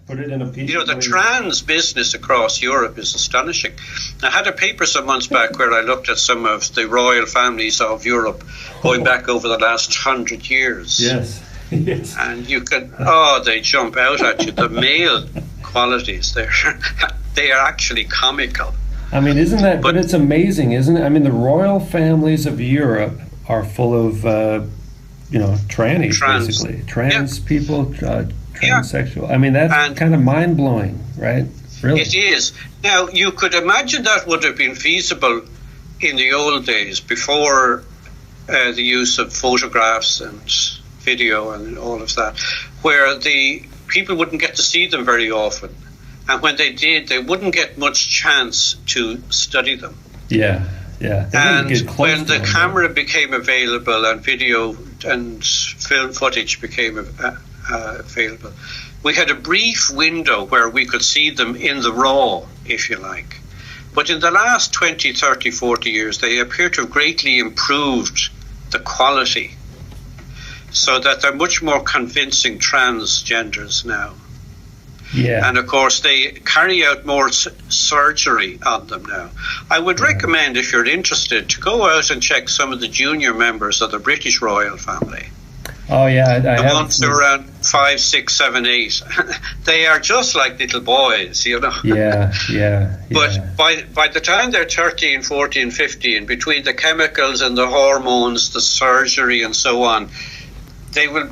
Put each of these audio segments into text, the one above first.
Put it in a piece. The trans business across Europe is astonishing. I had a paper some months back where I looked at some of the royal families of Europe going back over the last 100 years. Yes. Yes. And you can, they jump out at you. The male qualities, they are actually comical. I mean, isn't that, but it's amazing, isn't it? I mean, the royal families of Europe are full of, trannies, basically. Trans people, transsexual. I mean, that's kind of mind-blowing, right? Really? It is. Now, you could imagine that would have been feasible in the old days, before the use of photographs and video and all of that, where the people wouldn't get to see them very often. And when they did, they wouldn't get much chance to study them. Yeah. And when the camera became available and video and film footage became available, we had a brief window where we could see them in the raw, if you like. But in the last 20, 30, 40 years, they appear to have greatly improved the quality, so that they're much more convincing transgenders now. Yeah. And of course, they carry out more surgery on them now. I would recommend, if you're interested, to go out and check some of the junior members of the British royal family. Oh, yeah. The ones who are around 5, 6, 7, 8. They are just like little boys, Yeah. But by the time they're 13, 14, 15, between the chemicals and the hormones, the surgery and so on, they will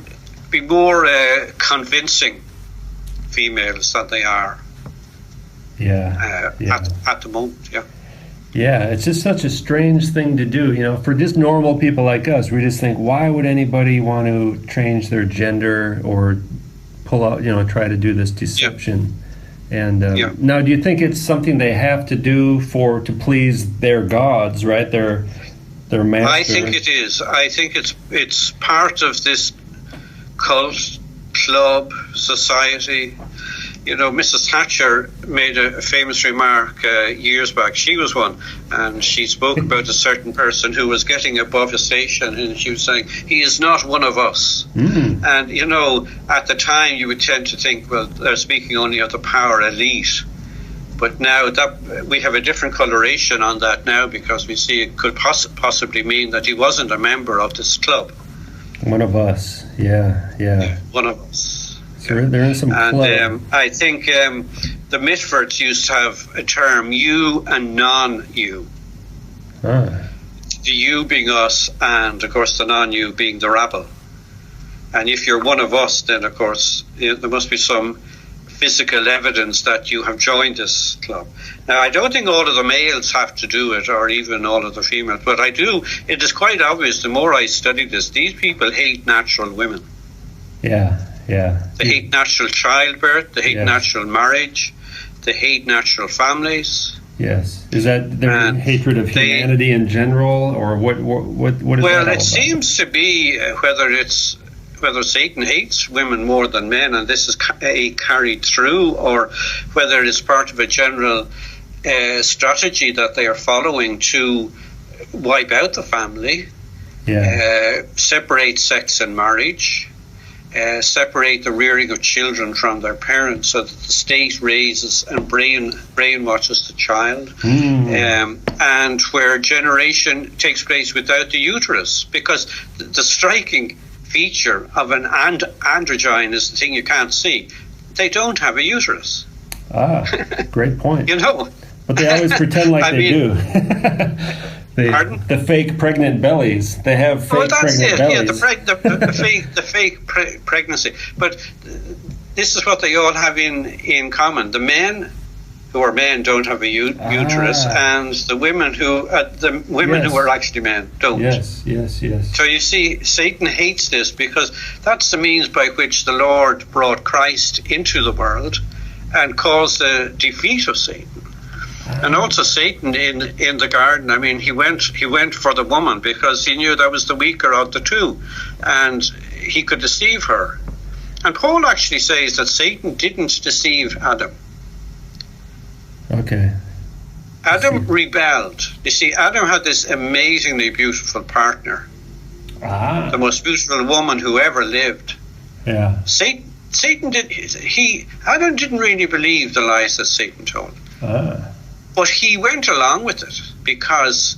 be more convincing females than they are at the moment. Yeah, it's just such a strange thing to do, for just normal people like us. We just think, why would anybody want to change their gender or pull out, try to do this deception? And now, do you think it's something they have to do to please their gods, right? Their master? I think it is. I think it's part of this cult, club, society. Mrs. Thatcher made a famous remark years back. She was one, and she spoke about a certain person who was getting above a station, and she was saying, he is not one of us. And, at the time you would tend to think, well, they're speaking only of the power elite. But now that we have a different coloration on that now, because we see it could possibly mean that he wasn't a member of this club. One of us, yeah. One of us. So they're in some club. And I think the Mitfords used to have a term, you and non-you. The you being us, and of course the non-you being the rabble. And if you're one of us, then of course there must be some physical evidence that you have joined this club. Now, I don't think all of the males have to do it, or even all of the females, but it is quite obvious, the more I study this, these people hate natural women. Yeah. They hate natural childbirth, they hate natural marriage, they hate natural families. Yes. Is that their hatred of humanity in general, or what is that all Well, it about? seems to be whether Satan hates women more than men, and this is carried through, or whether it's part of a general strategy that they are following to wipe out the family, separate sex and marriage, separate the rearing of children from their parents, so that the state raises and brainwashes the child, and where generation takes place without the uterus, because the striking feature of an androgyne is the thing you can't see. They don't have a uterus. Great point. But they always pretend like they do. Pardon? The fake pregnant bellies. They have fake pregnant bellies. Yeah, the fake pregnancy. But this is what they all have in common. The men who are men don't have a uterus, and the women who are actually men don't. Yes. So you see, Satan hates this, because that's the means by which the Lord brought Christ into the world and caused the defeat of Satan. And also Satan in the garden, I mean, he went for the woman because he knew that was the weaker of the two, and he could deceive her. And Paul actually says that Satan didn't deceive Adam. Okay. Adam rebelled. You see, Adam had this amazingly beautiful partner, the most beautiful woman who ever lived. Yeah. Satan Satan didn't really believe the lies that Satan told. But he went along with it because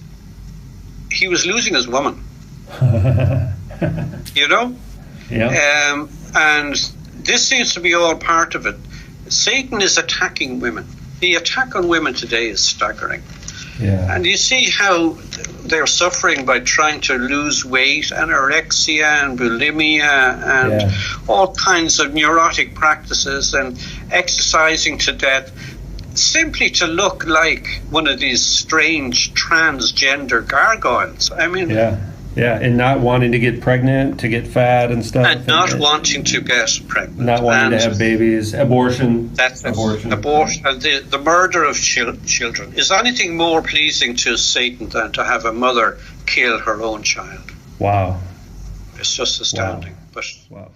he was losing his woman. You know? Yeah. And this seems to be all part of it. Satan is attacking women. The attack on women today is staggering. Yeah. And you see how they're suffering by trying to lose weight, anorexia and bulimia and all kinds of neurotic practices and exercising to death simply to look like one of these strange transgender gargoyles. I mean... Yeah, and not wanting to get pregnant, to get fat and stuff. And not wanting to get pregnant. Not wanting to have babies. Abortion. That's abortion. The murder of children. Is anything more pleasing to Satan than to have a mother kill her own child? Wow. It's just astounding. Wow.